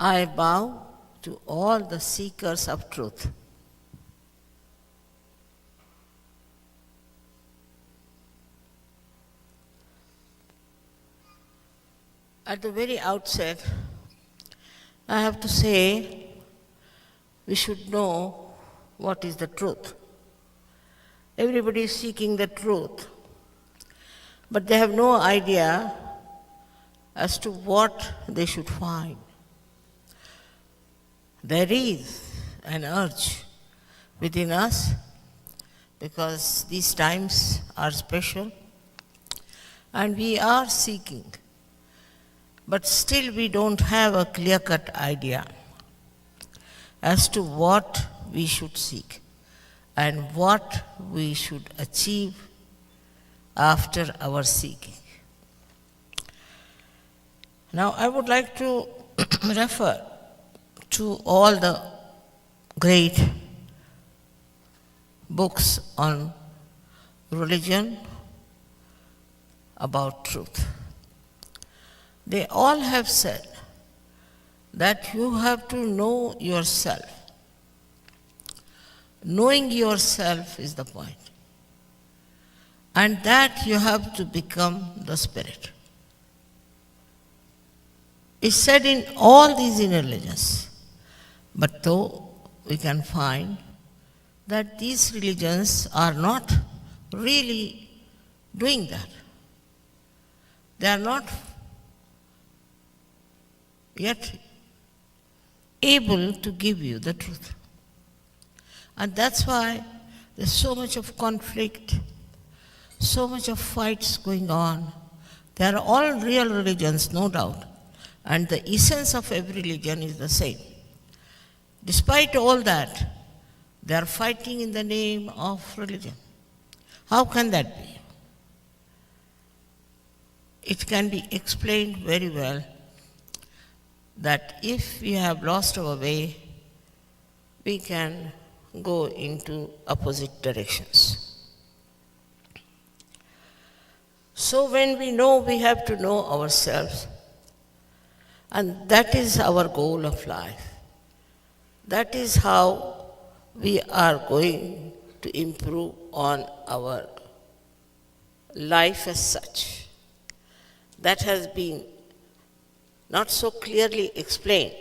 I bow to all the seekers of truth. At the very outset, I have to say we should know what is the truth. Everybody is seeking the truth, but they have no idea as to what they should find. There is an urge within us because these times are special and we are seeking, but still we don't have a clear-cut idea as to what we should seek and what we should achieve after our seeking. Now, I would like to refer to all the great books on religion about truth. They all have said that you have to know yourself. Knowing yourself is the point. And that you have to become the spirit. It's said in all these religions, but though we can find that these religions are not really doing that. They are not yet able to give you the truth. And that's why there's so much of conflict, so much of fights going on. They are all real religions, no doubt. And the essence of every religion is the same. Despite all that, they are fighting in the name of religion. How can that be? It can be explained very well that if we have lost our way, we can go into opposite directions. So when we know, we have to know ourselves, and that is our goal of life. That is how we are going to improve on our life as such. That has been not so clearly explained,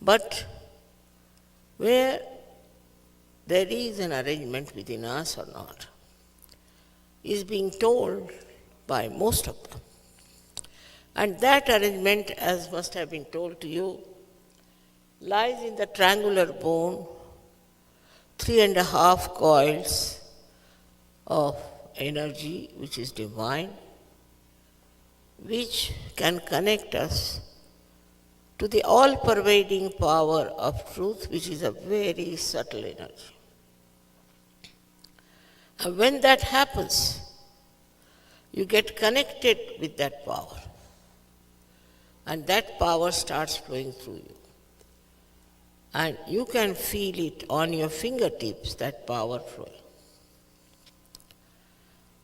but where there is an arrangement within us or not, is being told by most of them. And that arrangement, as must have been told to you, lies in the triangular bone, 3.5 coils of energy, which is divine, which can connect us to the all-pervading power of truth, which is a very subtle energy. And when that happens, you get connected with that power. And that power starts flowing through you. And you can feel it on your fingertips, that power flowing.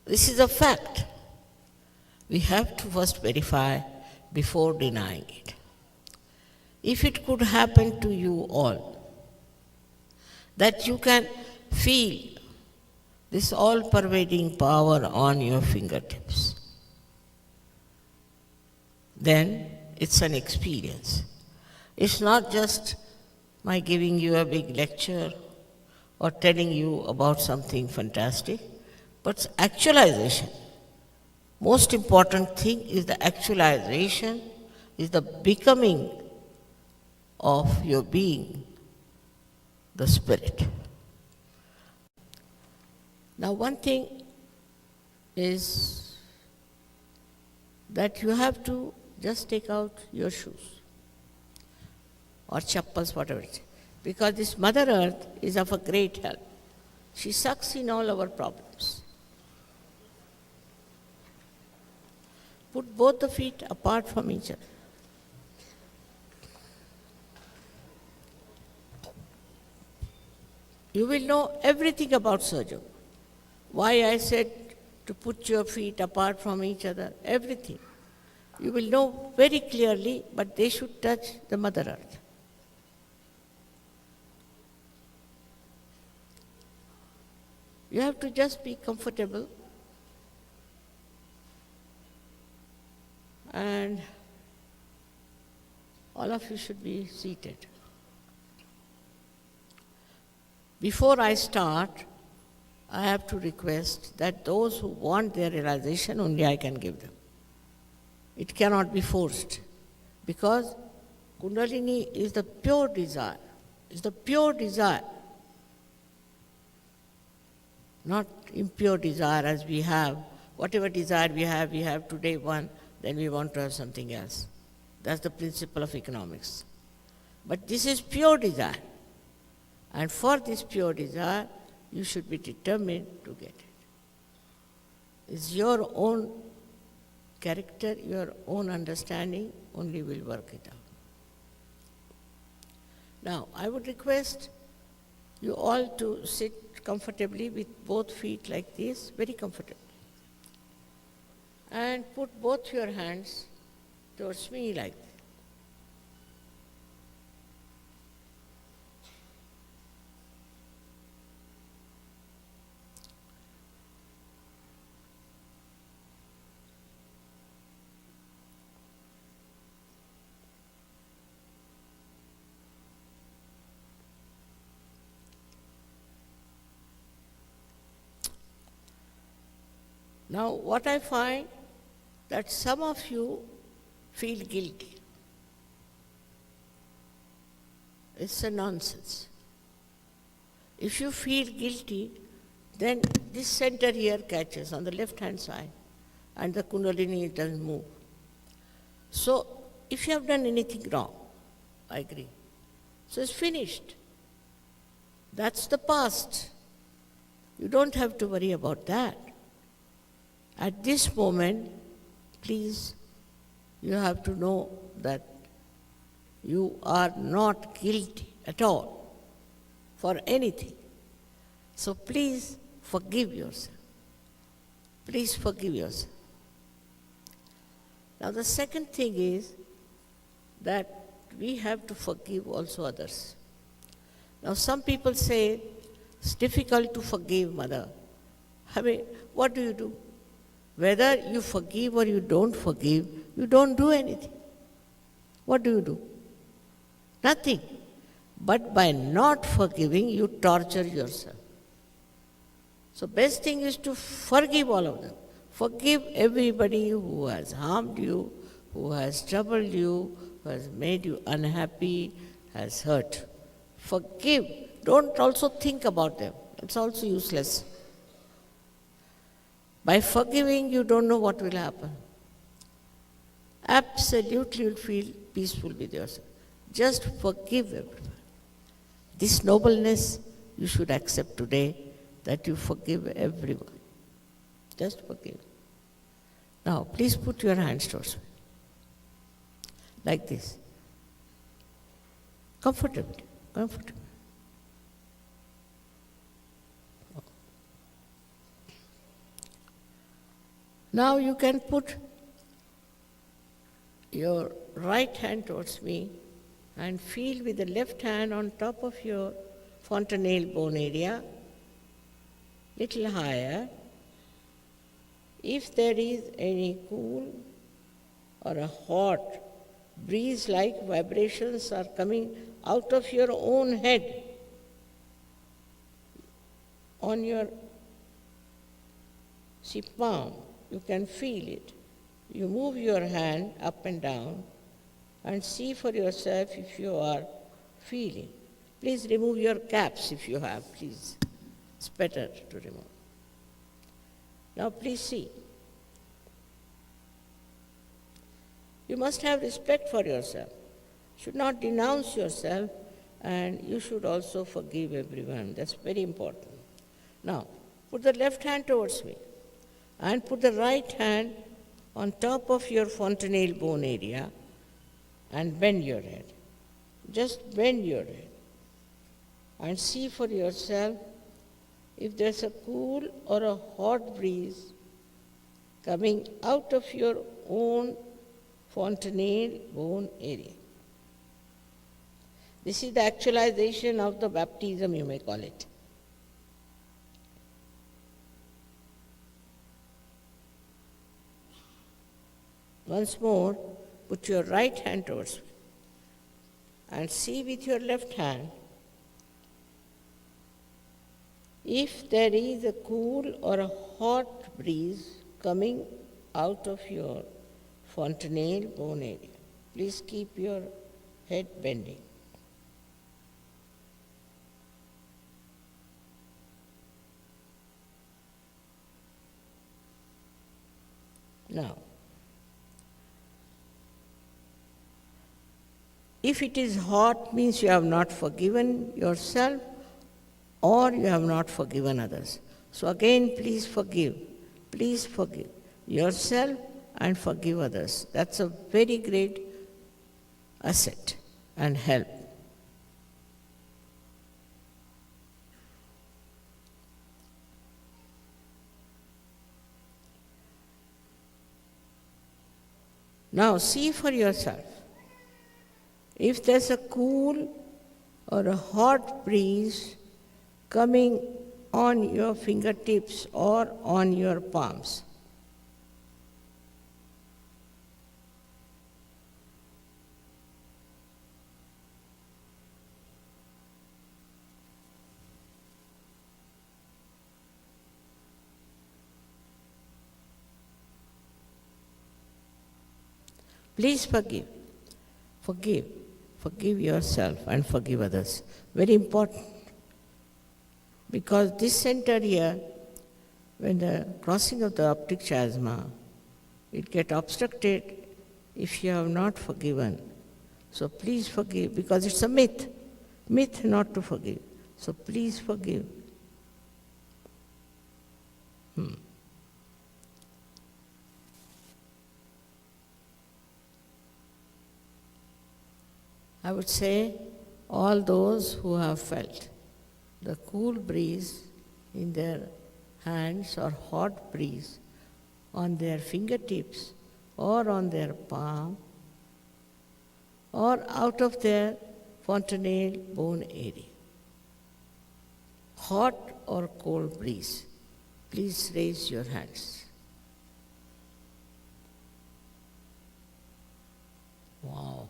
This is a fact. We have to first verify before denying it. If it could happen to you all, that you can feel this all-pervading power on your fingertips, then it's an experience. It's not just my giving you a big lecture or telling you about something fantastic, but actualization. Most important thing is the actualization, is the becoming of your being, the spirit. Now, one thing is that you have to just take out your shoes or chappals, whatever it is, because this Mother Earth is of a great help. She sucks in all our problems. Put both the feet apart from each other. You will know everything about Sahaja Yoga. Why I said to put your feet apart from each other, everything. You will know very clearly, but they should touch the Mother Earth. You have to just be comfortable and all of you should be seated. Before I start, I have to request that those who want their realization, only I can give them. It cannot be forced, because Kundalini is the pure desire, not impure desire as we have. Whatever desire we have today one, then we want to have something else. That's the principle of economics. But this is pure desire. And for this pure desire, you should be determined to get it. It's your own character, your own understanding only will work it out. Now, I would request you all to sit comfortably with both feet like this, very comfortably. And put both your hands towards me like this. Now, what I find that some of you feel guilty. It's a nonsense. If you feel guilty, then this center here catches on the left-hand side, and the Kundalini doesn't move. So, if you have done anything wrong, I agree. So it's finished. That's the past. You don't have to worry about that. At this moment, please, you have to know that you are not guilty at all for anything. So please forgive yourself. Please forgive yourself. Now the second thing is that we have to forgive also others. Now some people say, it's difficult to forgive Mother. I mean, what do you do? Whether you forgive or you don't forgive, you don't do anything. What do you do? Nothing. But by not forgiving, you torture yourself. So best thing is to forgive all of them. Forgive everybody who has harmed you, who has troubled you, who has made you unhappy, has hurt. Forgive. Don't also think about them. It's also useless. By forgiving, you don't know what will happen. Absolutely you'll feel peaceful with yourself. Just forgive everyone. This nobleness you should accept today, that you forgive everyone. Just forgive. Now, please put your hands towards me. Like this. Comfortably, comfortably. Now you can put your right hand towards me and feel with the left hand on top of your fontanelle bone area, little higher. If there is any cool or a hot breeze-like vibrations are coming out of your own head on your palm, you can feel it. You move your hand up and down and see for yourself if you are feeling. Please remove your caps if you have, please. It's better to remove. Now please see. You must have respect for yourself. You should not denounce yourself, and you should also forgive everyone. That's very important. Now, put the left hand towards me and put the right hand on top of your fontanelle bone area and bend your head. Just bend your head and see for yourself if there's a cool or a hot breeze coming out of your own fontanelle bone area. This is the actualization of the baptism, you may call it. Once more, put your right hand towards me and see with your left hand if there is a cool or a hot breeze coming out of your fontanelle bone area. Please keep your head bending. Now, if it is hot, means you have not forgiven yourself or you have not forgiven others. So again, please forgive. Please forgive yourself and forgive others. That's a very great asset and help. Now see for yourself. If there's a cool or a hot breeze coming on your fingertips or on your palms, please forgive. Forgive. Forgive yourself and forgive others. Very important. Because this center here, when the crossing of the optic chiasma, it gets obstructed if you have not forgiven. So please forgive, because it's a myth. Myth not to forgive. So please forgive. I would say all those who have felt the cool breeze in their hands or hot breeze on their fingertips or on their palm or out of their fontanelle bone area. Hot or cold breeze, please raise your hands. Wow.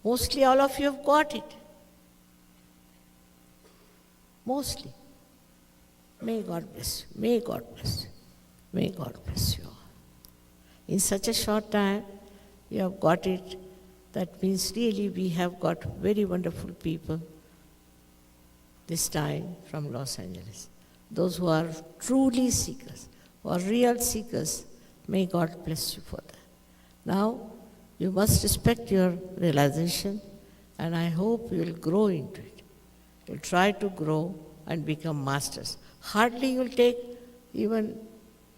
Mostly all of you have got it. Mostly. May God bless you. May God bless you. May God bless you all. In such a short time, you have got it. That means really we have got very wonderful people this time from Los Angeles. Those who are truly seekers, or real seekers, may God bless you for that. Now, you must respect your realization, and I hope you will grow into it. You'll try to grow and become masters. Hardly you'll take even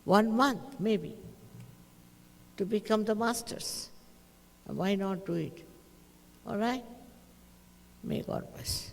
1 month, maybe, to become the masters. Why not do it? All right? May God bless.